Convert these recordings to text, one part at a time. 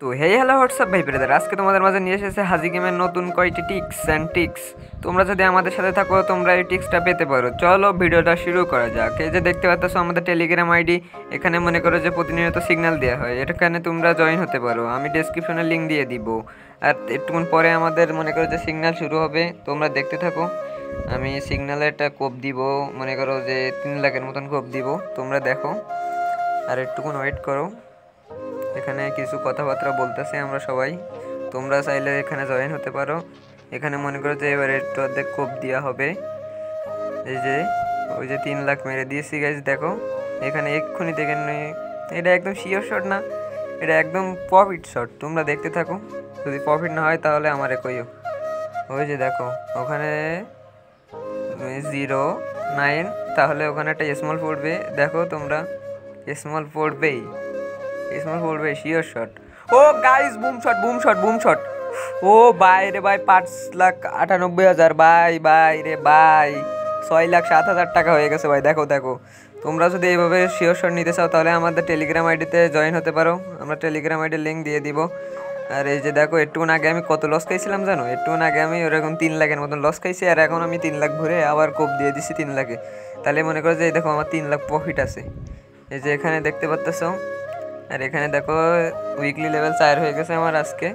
তো hey hello WhatsApp ভাই brother, আজকে তোমাদের মাঝে নিয়ে এসেছে হাজি গেমের নতুন কয়টি টিক্স অ্যান্ড টিক্স। তোমরা যদি আমাদের সাথে থাকো তোমরা এই টিক্সটা পেতে পারো। চলো ভিডিওটা শুরু করা যাক। এই যে দেখতে পাচ্ছ আমাদের টেলিগ্রাম আইডি, এখানে মনে করো যে প্রতিনিয়ত সিগন্যাল দেওয়া হয়, এখানে তোমরা জয়েন হতে পারো। আমি ডেসক্রিপশনে লিঙ্ক দিয়ে দিব। আর একটুক্ষণ পরে আমাদের মনে করো যে সিগন্যাল শুরু হবে, তোমরা দেখতে থাকো। আমি সিগন্যালে একটা কোপ দিব, মনে করো যে 3 লাখের মতন কোপ দিব, তোমরা দেখো। আর একটুক্ষণ ওয়েট করো, এখানে কিছু কথাবার্তা বলতেছে আমরা সবাই। তোমরা চাইলে এখানে জয়েন হতে পারো। এখানে মনে করো যে এবার একটু অর্ধেক কোপ দেওয়া হবে। এই যে ওই যে 3 লাখ মেরে দিয়েছি গাইজ, দেখো এখানে এক্ষুনি দেখে নিই। এটা একদম শিওর শট না, এটা একদম প্রফিট শট। তোমরা দেখতে থাকো, যদি প্রফিট না হয় তাহলে আমারে কইও। ওই যে দেখো ওখানে 09, তাহলে ওখানে একটা স্মল পড়বে, দেখো তোমরা স্মল পড়বেই, শিওর শট। ও guys, boom shot boom shot boom shot. ও ভাই রে ভাই, 5,98,000 ভাই, ভাই রে ভাই, 6,07,000 টাকা হয়ে গেছে ভাই। দেখো দেখো, তোমরা যদি এইভাবে শিওর শট নিতে চাও তাহলে আমাদের টেলিগ্রাম আইডিতে জয়েন হতে পারো। আমরা টেলিগ্রাম আইডির লিঙ্ক দিয়ে দিব। আর এই যে দেখো, একটুক্ষণ আগে আমি কত লস খাইছিলাম জানো? একটুক্ষণ আগে আমি ওরকম 3 লাখের মতন লস খাইছি, আর এখন আমি 3 লাখ ভরে আবার কোপ দিয়ে দিছি 3 লাখে। তাহলে মনে করো যে এই দেখো আমার 3 লাখ প্রফিট আছে। এই যে এখানে দেখতে পাচ্ছ। আর এখানে দেখো উইকলি লেভেল 4 হয়ে গেছে আমার আজকে।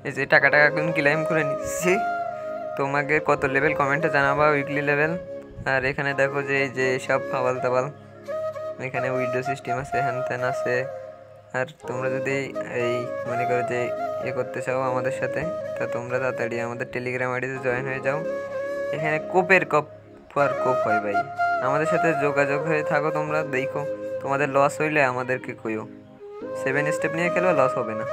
এই যে টাকা একদম ক্লেম করে নিচ্ছি। তোমাকে কত লেভেল কমেন্টে জানাবা উইকলি লেভেল। আর এখানে দেখো যে এই যে সব ফাবাল তাবাল, এখানে উইন্ডো সিস্টেম আছে, হ্যান ত্যান আছে। আর তোমরা যদি এই মনে করো যে করতে চাও আমাদের সাথে, তা তোমরা তাড়াতাড়ি আমাদের টেলিগ্রাম আইডিতে জয়েন হয়ে যাও। এখানে কোপের কপ আর কোপ হয় ভাই, আমাদের সাথে যোগাযোগ হয়ে থাকো। তোমরা দেখো, তোমাদের লস হইলে আমাদেরকে কইও। 7 স্টেপ নিয়ে খেলবে, লস হবে না।